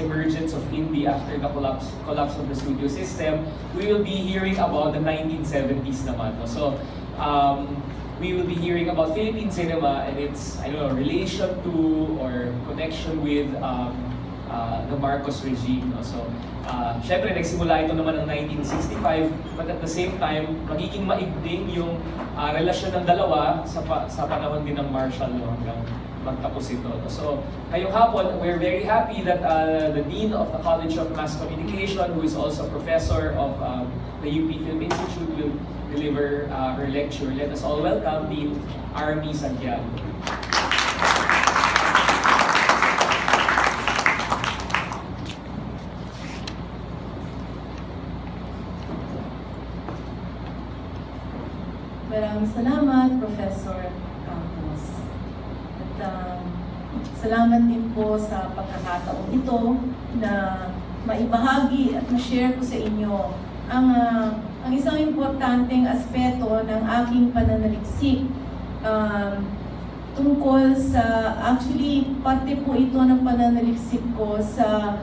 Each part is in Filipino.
emergence of indie after the collapse of the studio system, we will be hearing about the 1970s naman. No? So, we will be hearing about Philippine cinema and its, relation to or connection with the Marcos regime. No? So, syempre, nagsimula ito naman ng 1965, but at the same time, magiging maigting yung relasyon ng dalawa sa panahon din ng Marshall, no? Hanggang magtapos ito. No? So, ngayong hapon, we're very happy that the Dean of the College of Mass Communication, who is also a professor of the UP Film Institute, will deliver her lecture. Let us all welcome Dean Arminda Santiago. Maraming salamat, Professor Campos. At salamat din po sa pagkakataong ito na maibahagi at ma-share ko sa inyo ang isang importanteng aspeto ng aking pananaliksik tungkol sa, actually, parte po ito ng pananaliksik ko sa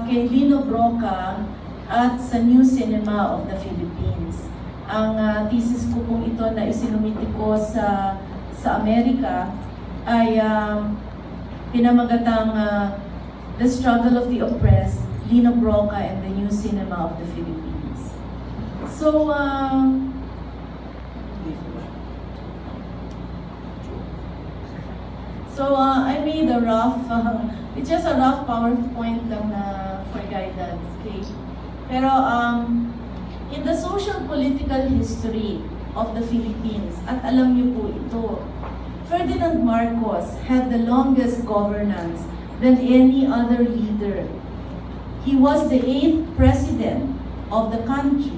kay Lino Broca at sa New Cinema of the Philippines. Ang thesis ko pong ito na isinumiti ko sa Amerika ay pinamagatang The Struggle of the Oppressed, Lino Broca and the New Cinema of the Philippines. So, I made a rough, it's just a rough PowerPoint lang na for guidance, okay? Pero, in the social political history of the Philippines, at alam niyo po ito, Ferdinand Marcos had the longest governance than any other leader. He was the 8th president of the country,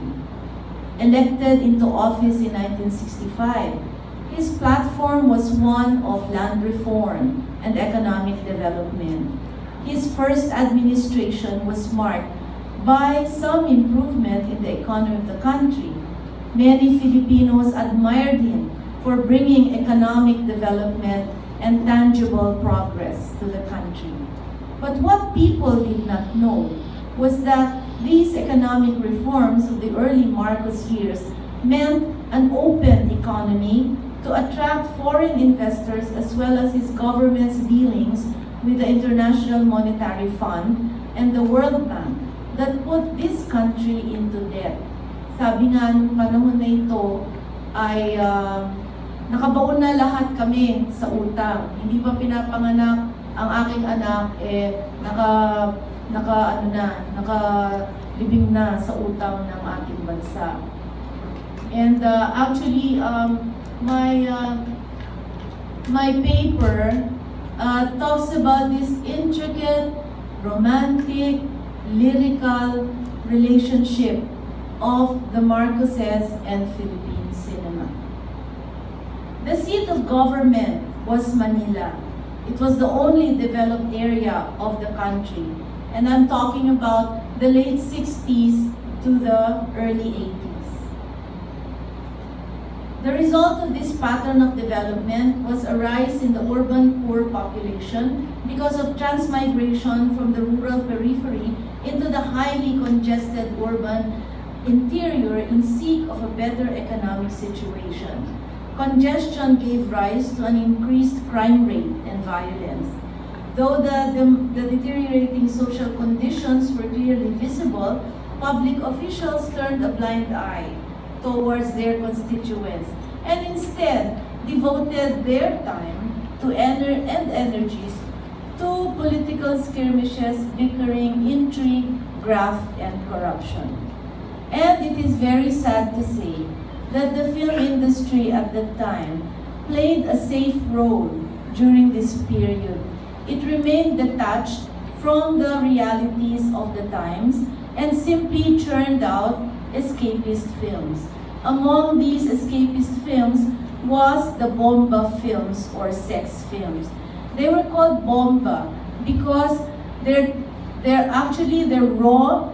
elected into office in 1965. His platform was one of land reform and economic development. His first administration was marked by some improvement in the economy of the country. Many Filipinos admired him for bringing economic development and tangible progress to the country. But what people did not know was that these economic reforms of the early Marcos years meant an open economy to attract foreign investors, as well as his government's dealings with the International Monetary Fund and the World Bank that put this country into debt. Sabi nga nung panahon na ito ay nakabaon na lahat kami sa utang. Hindi pa pinapanganak ang aking anak, nakalibing na sa utang ng ating bansa. And actually, my paper talks about this intricate, romantic, lyrical relationship of the Marcoses and Philippine cinema. The seat of government was Manila. It was the only developed area of the country. And I'm talking about the late 60s to the early 80s. The result of this pattern of development was a rise in the urban poor population because of transmigration from the rural periphery into the highly congested urban interior in seek of a better economic situation. Congestion gave rise to an increased crime rate and violence. Though the deteriorating social conditions were clearly visible, public officials turned a blind eye towards their constituents and instead devoted their time and energies to political skirmishes, bickering, intrigue, graft, and corruption. And it is very sad to say that the film industry at that time played a safe role during this period. It remained detached from the realities of the times and simply churned out escapist films. Among these escapist films was the bomba films or sex films. They were called bomba because they're raw,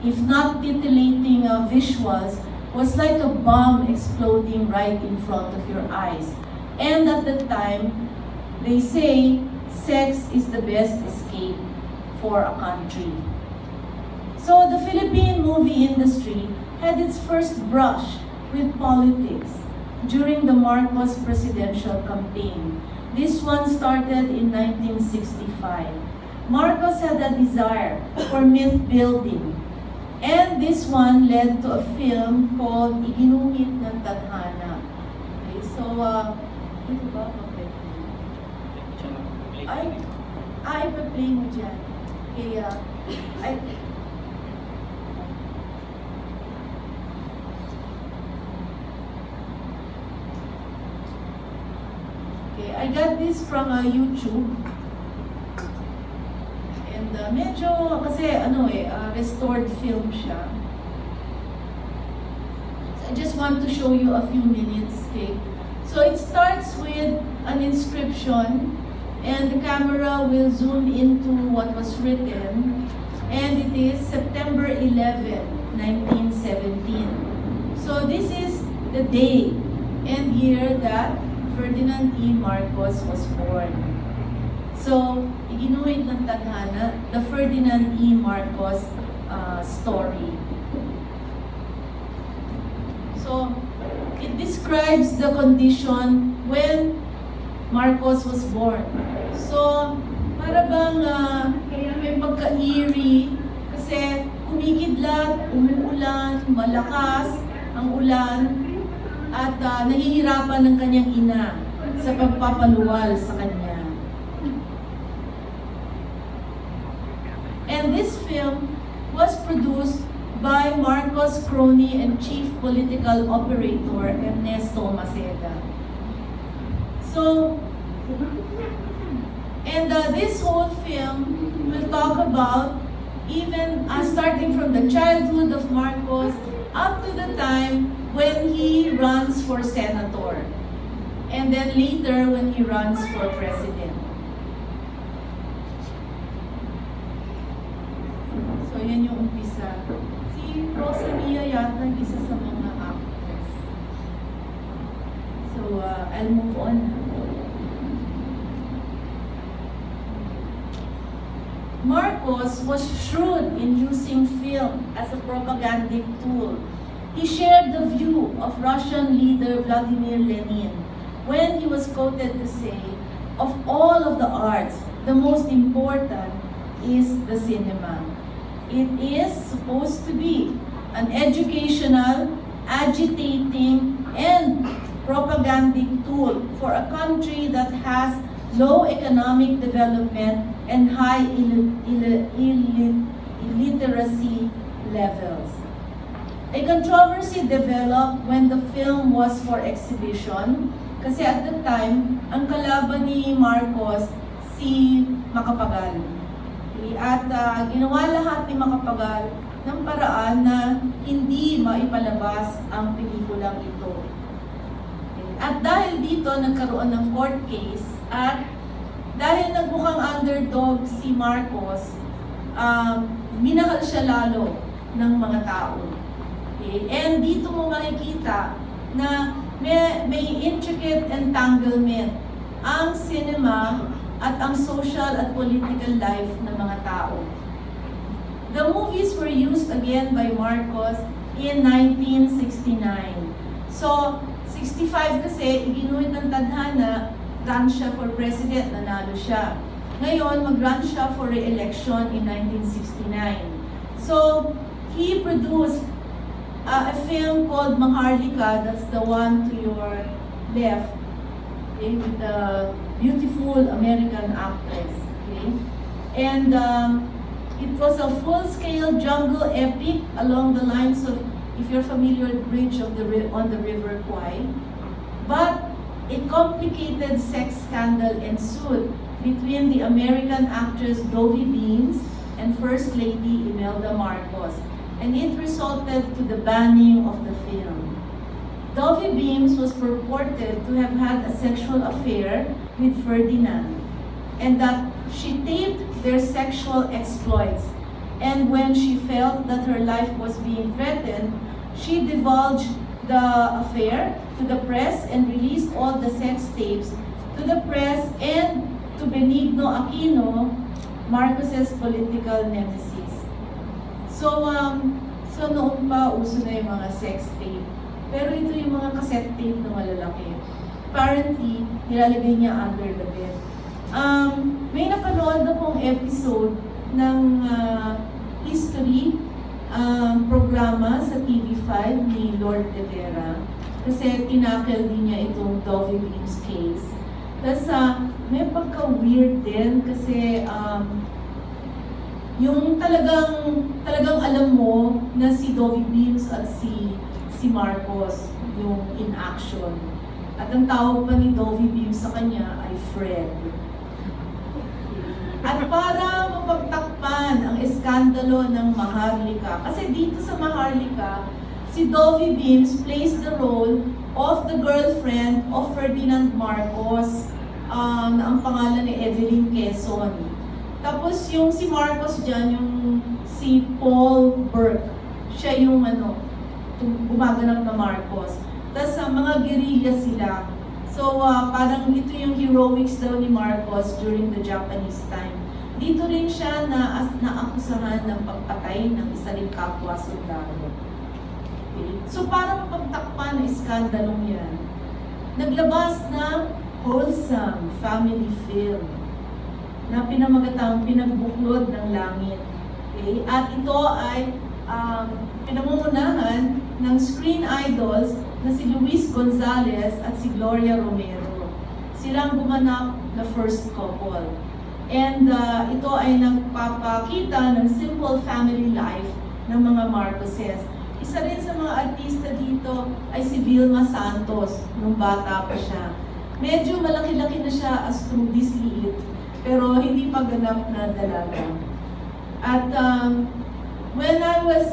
if not titillating visuals, was like a bomb exploding right in front of your eyes. And at the time, they say sex is the best escape for a country. So the Philippine movie industry had its first brush with politics during the Marcos presidential campaign. This one started in 1965. Marcos had a desire for myth building, and this one led to a film called Iginuhit ng Tadhana. Okay, so, ito ba? Okay. Ipa-play mo dyan. Okay, I got this from YouTube. And medyo, kasi restored film siya. So I just want to show you a few minutes, okay? So it starts with an inscription, and the camera will zoom into what was written, and it is September 11, 1917. So this is the day and year that Ferdinand E. Marcos was born. So, iginuhit ng tadhana, the Ferdinand E. Marcos story. So, it describes the condition when Marcos was born. So, para bang may pagka-eerie kasi kumikidlat, umuulan, malakas ang ulan, at nahihirapan ng kanyang ina sa pagpapaluwal sa kanya. And this film was produced by Marcos' crony and chief political operator, Ernesto Maceda. So, and this whole film will talk about even starting from the childhood of Marcos up to the time when he runs for senator, and then later when he runs for president. So yan yung umpisa. Si Rosamia yata isa sa mga actors. So I'll move on. Marcos was shrewd in using film as a propagandic tool. He shared the view of Russian leader Vladimir Lenin when he was quoted to say, "Of all of the arts, the most important is the cinema. It is supposed to be an educational, agitating, and propagandic tool for a country that has low economic development and high illiteracy levels." A controversy developed when the film was for exhibition kasi at the time, ang kalaban ni Marcos si Macapagal. At ginawa lahat ni Macapagal ng paraan na hindi maipalabas ang pelikulang ito. At dahil dito, nagkaroon ng court case at dahil nagmukhang underdog si Marcos, minahal siya lalo ng mga tao. Okay? And dito mo makikita na may intricate entanglement ang cinema at ang social at political life ng mga tao. The movies were used again by Marcos in 1969. So, 65 kasi, iginuhit ng tadhana, run siya for president, nanalo siya. Ngayon, mag-run siya for re-election in 1969. So, he produced a film called Maharlika, that's the one to your left, okay, with the beautiful American actress. Okay? And it was a full-scale jungle epic along the lines of, if you're familiar with Bridge of on the River Kwai. But a complicated sex scandal ensued between the American actress Dovie Beams and First Lady Imelda Marcos, and it resulted to the banning of the film. Dovie Beams was purported to have had a sexual affair with Ferdinand, and that she taped their sexual exploits. And when she felt that her life was being threatened, she divulged the affair to the press and released all the sex tapes to the press and to Benigno Aquino, Marcos's political nemesis. So noong pa, uso na yung mga sex tape. Pero ito yung mga cassette tape na malalaki. Apparently, nilalagay niya under the bed. May napanood akong episode ng history programa sa TV5 ni Lord De Vera. Kasi tinakil din niya itong Dovey Beams case. Tapos may pagka-weird din kasi yung talagang alam mo na si Dovey Beams at si Marcos yung in action. At ang tawag pa ni Dovey Beams sa kanya ay Fred. At para mapagtakpan ang eskandalo ng Maharlika, kasi dito sa Maharlika, si Dovey Beams plays the role of the girlfriend of Ferdinand Marcos, na ang pangalan ni Evelyn Quezon. Tapos yung si Marcos dyan, yung si Paul Burke, siya yung gumaganap na Marcos. Tapos mga guerrilla sila. So parang ito yung heroics daw ni Marcos during the Japanese time. Dito rin siya naakusahan ng pagpatay ng isa ring kapwa sundalo. Okay. So para mapagtakpan ng iskandalong yan, naglabas ng wholesome family film na pinamagatang Pinagbuklod ng Langit. Okay? At ito ay pinamumunahan ng screen idols na si Luis Gonzalez at si Gloria Romero. Silang gumanap na first couple. And ito ay nagpapakita ng simple family life ng mga Marcoses. Isa rin sa mga artista dito ay si Vilma Santos, nung bata pa siya. Medyo malaki-laki na siya as through this liit, pero hindi pa ganap na dalaga. At when I was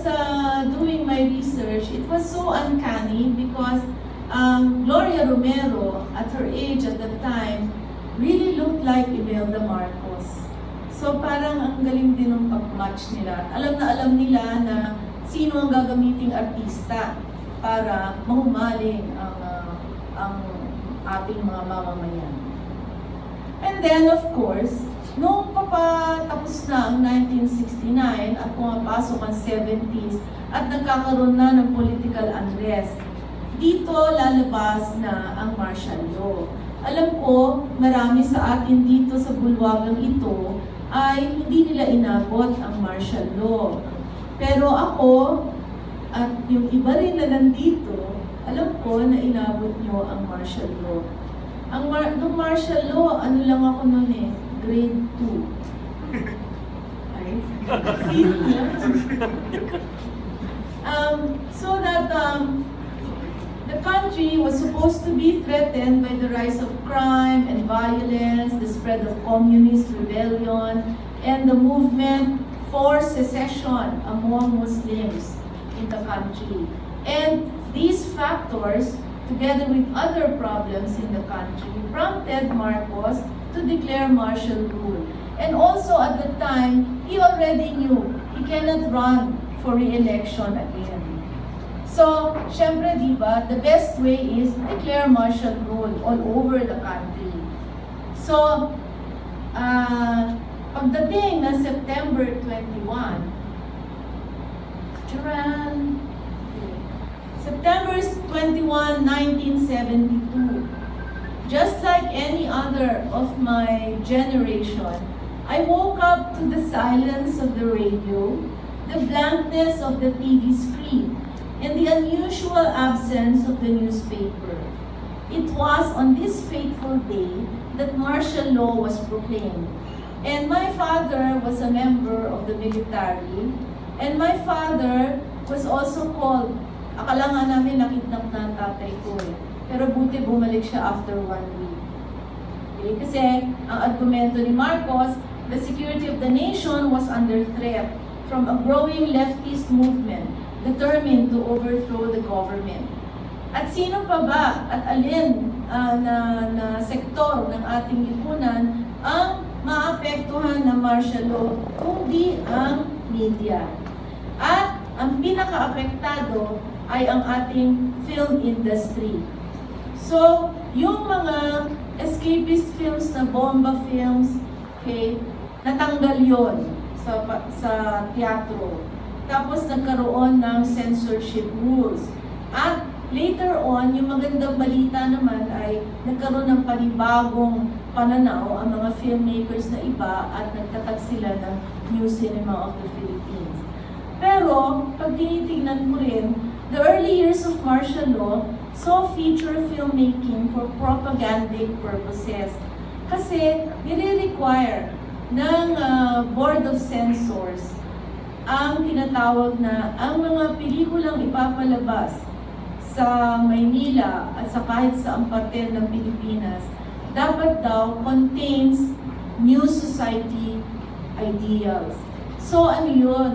doing my research, it was so uncanny because Gloria Romero, at her age at that time, really looked like Imelda Marcos. So parang ang galing din ng pag-match nila. Alam nila na sino ang gagamiting artista para mahumaling ang ating mga mamamayan. And then, of course, noong papatapos na ang 1969 at pumapasok ang 70s at nagkakaroon na ng political unrest, dito lalabas na ang martial law. Alam ko, marami sa atin dito sa bulwagang ito ay hindi nila inabot ang martial law. Pero ako, at yung iba rin na nandito, alam ko na inabot nyo ang martial law. Nung martial law, ano lang ako noon grade 2. Ay, so that the country was supposed to be threatened by the rise of crime and violence, the spread of communist rebellion, and the movement for secession among Muslims in the country. And these factors, together with other problems in the country, prompted Marcos to declare martial rule. And also at the time, he already knew he cannot run for re-election again. So, syempre, diba, the best way is declare martial rule all over the country. So, pagdating na September 21, September 21, 1972, just like any other of my generation, I woke up to the silence of the radio, the blankness of the TV screen, and the unusual absence of the newspaper. It was on this fateful day that martial law was proclaimed. And my father was a member of the military, and my father was also called. Akala nga namin nakidnap na ang tatay ko pero buti bumalik siya after 1 week. Okay? Kasi ang argumento ni Marcos, the security of the nation was under threat from a growing leftist movement determined to overthrow the government. At sino pa ba at alin na sektor ng ating lipunan ang maapektuhan ng martial law kundi ang media? At ang pinaka-apektado ay ang ating film industry. So, yung mga escapist films na bomba films, okay, natanggal yon sa teatro. Tapos nagkaroon ng censorship rules. At later on, yung magandang balita naman ay nagkaroon ng panibagong pananaw ang mga filmmakers na iba at nagtatag sila ng New Cinema of the Philippines. Pero, pag tinitignan mo rin, the early years of martial law saw feature filmmaking for propagandic purposes. Kasi, nire-require ng Board of Censors ang tinatawag na ang mga pelikulang ipapalabas sa Maynila at sa kahit sa parte ng Pilipinas dapat daw contains new society ideals. So ano yun?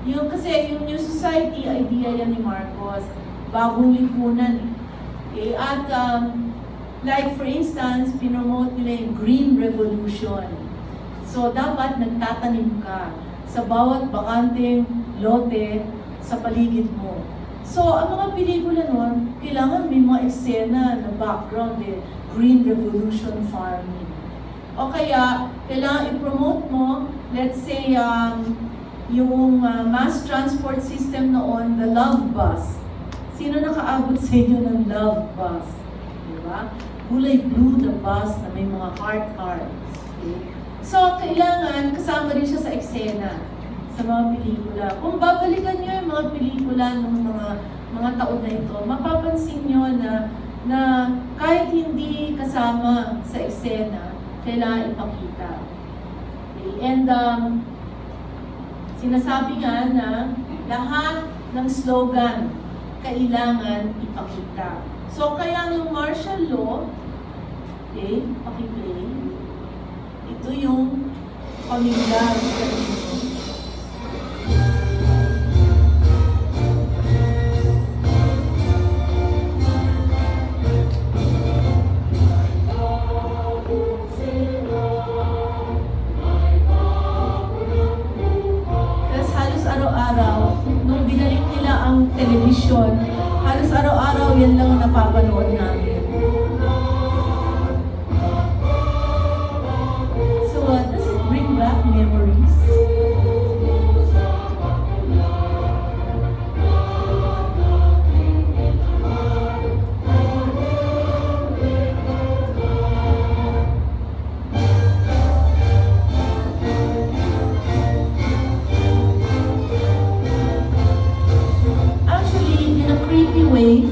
Yung kasi yung new society idea yan ni Marcos, bagong lipunan. Okay? At like for instance, pinomote nila yung Green Revolution. So dapat nagtatanim ka sa bawat bakanteng lote sa paligid mo. So, ang mga pelikula nun, kailangan may mga eksena na background Green Revolution farming. O kaya, kailangan i-promote mo, let's say, yung mass transport system noon, the Love Bus. Sino nakaabot sa inyo ng Love Bus? Diba? Kulay blue na bus na may mga heart-heart. Okay? So, kailangan kasama rin siya sa eksena sa mga pelikula. Kung babalikan nyo yung mga pelikula ng mga taon na ito, mapapansin nyo na kahit hindi kasama sa eksena, kailangan ipakita. Okay? And sinasabi nga na lahat ng slogan kailangan ipakita. So, kaya yung martial law, okay, pakiplay, ito yung pamilya sa inyo. Television, halos araw-araw yan lang ang napapanood namin. So, does it bring back memories?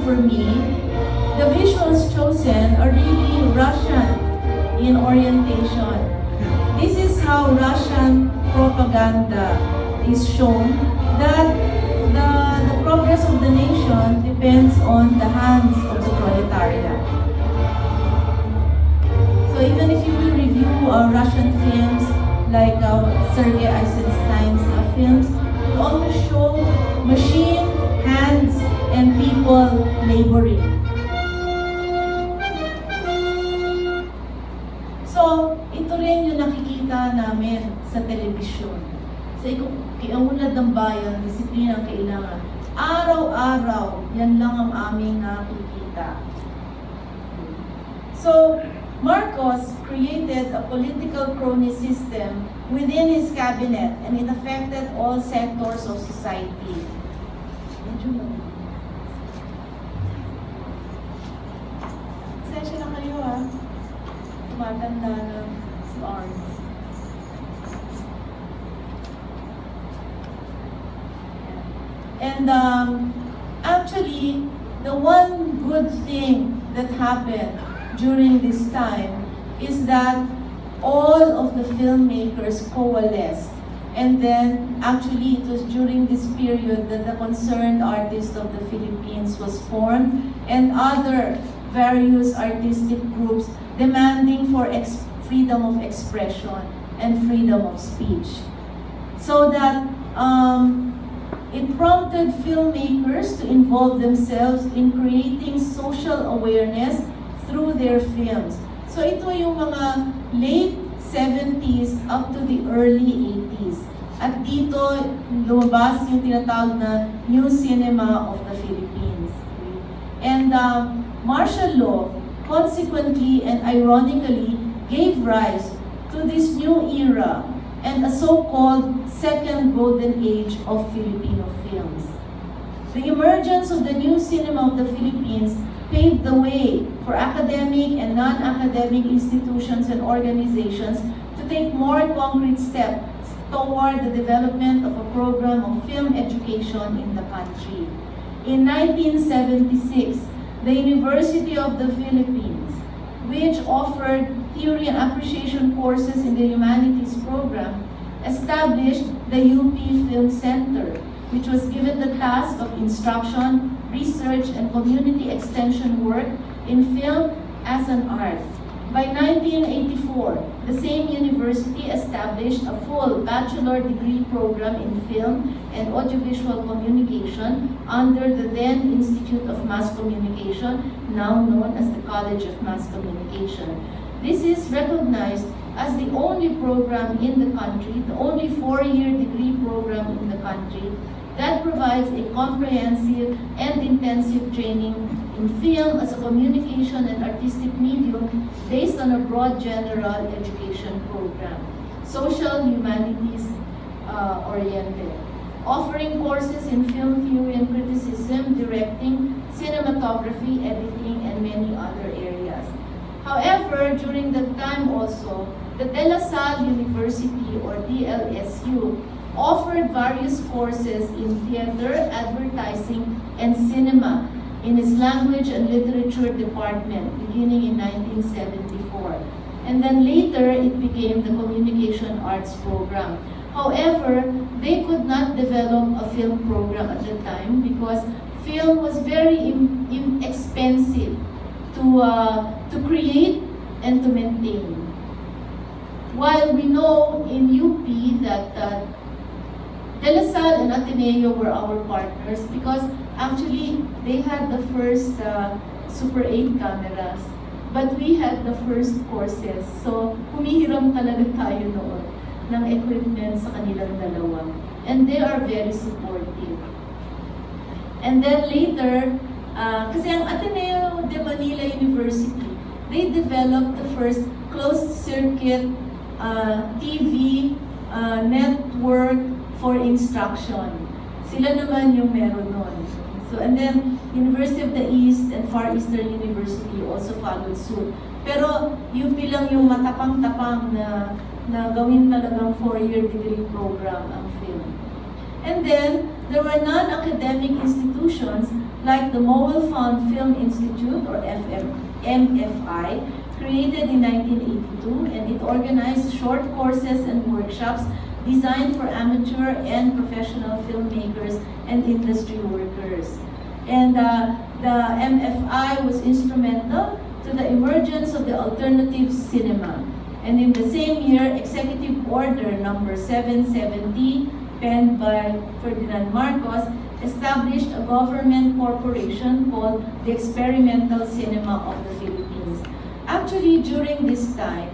For me, the visuals chosen are really Russian in orientation. This is how Russian propaganda is shown, that the progress of the nation depends on the hands of the proletariat. So even if you will review Russian films like Sergei Eisenstein's films, it will always show machine, hands, and people laboring. So, ito rin yung nakikita namin sa telebisyon. Sa Iulad ng Bayan, disiplina ang kailangan. Araw-araw, yan lang ang aming nakikita. So, Marcos created a political crony system within his cabinet, and it affected all sectors of society. Sensya na kayo tumatanda na si Armin. And actually, the one good thing that happened during this time is that all of the filmmakers coalesced. And then, actually, it was during this period that the Concerned Artists of the Philippines was formed, and other various artistic groups demanding for freedom of expression and freedom of speech. So that it prompted filmmakers to involve themselves in creating social awareness through their films. So ito yung mga late 70s up to the early 80s. At dito lumabas yung tinatawag na New Cinema of the Philippines. And martial law consequently and ironically gave rise to this new era and a so-called second golden age of Filipino films. The emergence of the new cinema of the Philippines paved the way for academic and non-academic institutions and organizations to take more concrete steps toward the development of a program of film education in the country. In 1976, the University of the Philippines, which offered theory and appreciation courses in the humanities program, established the UP Film Center, which was given the task of instruction, research, and community extension work in film as an art. By 1984, the same university established a full bachelor degree program in film and audiovisual communication under the then Institute of Mass Communication, now known as the College of Mass Communication. This is recognized as the only program in the country, the only four-year degree program in the country that provides a comprehensive and intensive training in film as a communication and artistic medium based on a broad general education program, social humanities oriented, offering courses in film theory and criticism, directing, cinematography, editing, and many other areas. However, during that time also, the De La Salle University, or DLSU, offered various courses in theater, advertising, and cinema in its language and literature department beginning in 1974. And then later, it became the communication arts program. However, they could not develop a film program at the time because film was very expensive to create and to maintain. While we know in UP that De La Salle and Ateneo were our partners because actually they had the first Super 8 cameras, but we had the first courses. So humihiram talaga tayo noon ng equipment sa kanilang dalawa. And they are very supportive. And then later, kasi ang Ateneo de Manila University, they developed the first closed circuit TV network for instruction. Sila naman yung meron nun. So, and then, University of the East and Far Eastern University also followed suit. Pero, UP lang yung matapang-tapang na gawin talagang four-year degree program ang film. And then, there were non-academic institutions like the Mowell Fund Film Institute, or MFI, created in 1982, and it organized short courses and workshops designed for amateur and professional filmmakers and industry workers. And the MFI was instrumental to the emergence of the alternative cinema. And in the same year, Executive Order number 770, penned by Ferdinand Marcos, established a government corporation called the Experimental Cinema of the Philippines. Actually, during this time,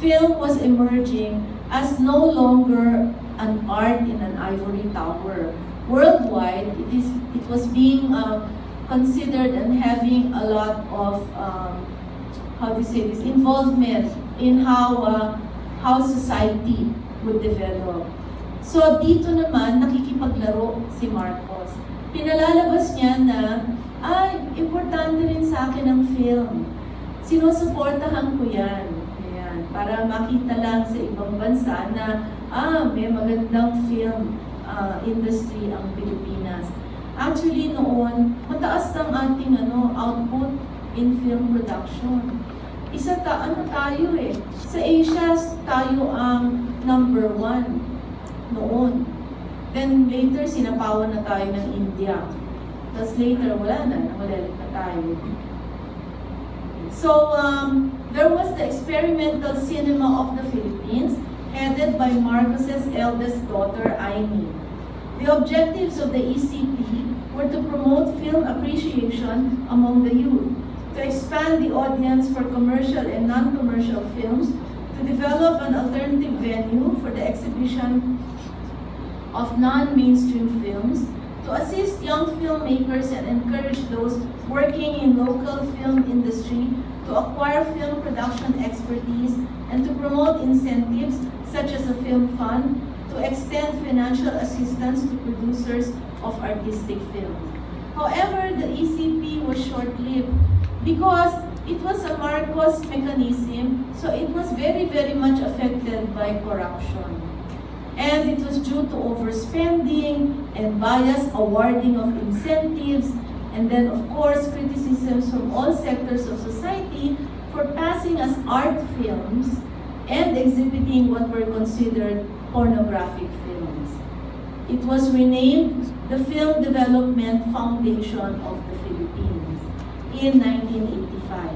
film was emerging as no longer an art in an ivory tower. Worldwide, it was being considered and having a lot of involvement in how society would develop. So dito naman nakikipaglaro si Marcos. Pinalalabas niya na importante rin sa akin ang film. Sinusuportahan ko yan. Para makita lang sa ibang bansa na may magandang film industry ang Pilipinas. Actually noon, mataas ang ating output in film production. Tayo eh. Sa Asia, tayo ang number 1 noon. Then later, sinapawan na tayo ng India. Tapos later, wala na, nawalalit na tayo. So, there was the Experimental Cinema of the Philippines, headed by Marcos's eldest daughter, Aimee. The objectives of the ECP were to promote film appreciation among the youth, to expand the audience for commercial and non-commercial films, to develop an alternative venue for the exhibition of non-mainstream films, to assist young filmmakers and encourage those working in local film industry to acquire film production expertise and to promote incentives such as a film fund, to extend financial assistance to producers of artistic films. However, the ECP was short-lived because it was a Marcos mechanism, so it was very, very much affected by corruption. And it was due to overspending and biased awarding of incentives, and then of course criticisms from all sectors of society for passing as art films and exhibiting what were considered pornographic films. It was renamed the Film Development Foundation of the Philippines in 1985.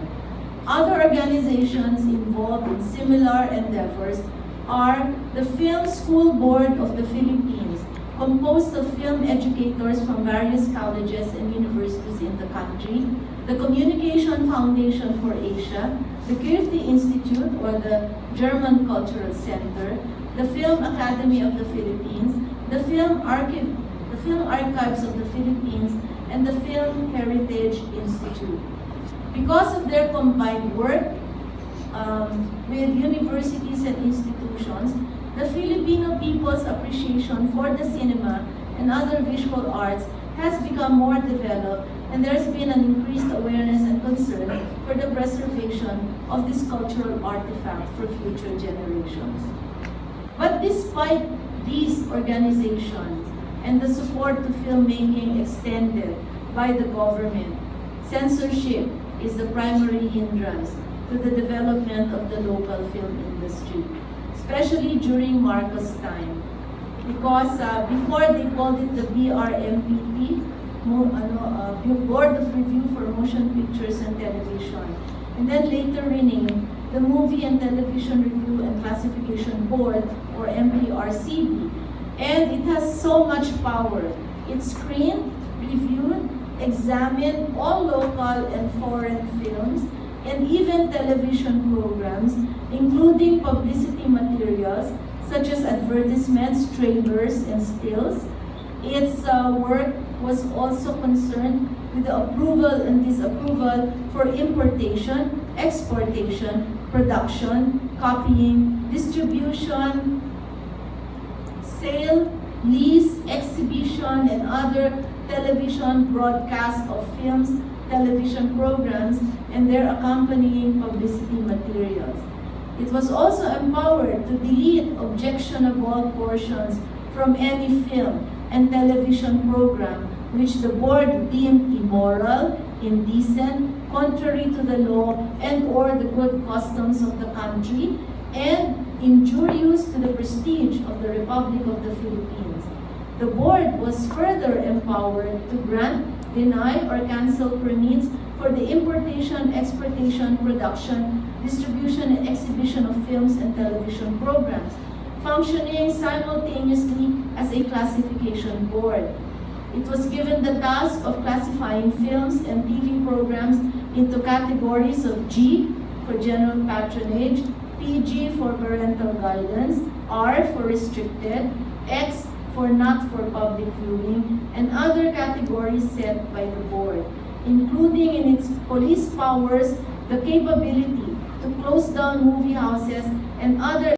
Other organizations involved in similar endeavors are the Film School Board of the Philippines, composed of film educators from various colleges and universities in the country, the Communication Foundation for Asia, the Goethe Institute or the German Cultural Center, the Film Academy of the Philippines, the Film Archives of the Philippines, and the Film Heritage Institute. Because of their combined work with universities and institutions, the Filipino people's appreciation for the cinema and other visual arts has become more developed, and there's been an increased awareness and concern for the preservation of this cultural artifact for future generations. But despite these organizations and the support to filmmaking extended by the government, censorship is the primary hindrance to the development of the local film industry, especially during Marcos' time. Because before they called it the BRMPT, Board of Review for Motion Pictures and Television, and then later renamed the Movie and Television Review and Classification Board, or MPRCB. And it has so much power. It screened, reviewed, examined all local and foreign films, and even television programs, including publicity materials such as advertisements, trailers, and stills. Its work was also concerned with the approval and disapproval for importation, exportation, production, copying, distribution, sale, lease, exhibition, and other television broadcast of films, television programs, and their accompanying publicity materials. It was also empowered to delete objectionable portions from any film and television program which the board deemed immoral, indecent, contrary to the law and or the good customs of the country, and injurious to the prestige of the Republic of the Philippines. The board was further empowered to grant, deny, or cancel permits for the importation, exportation, production, distribution, and exhibition of films and television programs, functioning simultaneously as a classification board. It was given the task of classifying films and TV programs into categories of G for general patronage, PG for parental guidance, R for restricted, X for not for public viewing, and other categories set by the board, including in its police powers the capability to close down movie houses and other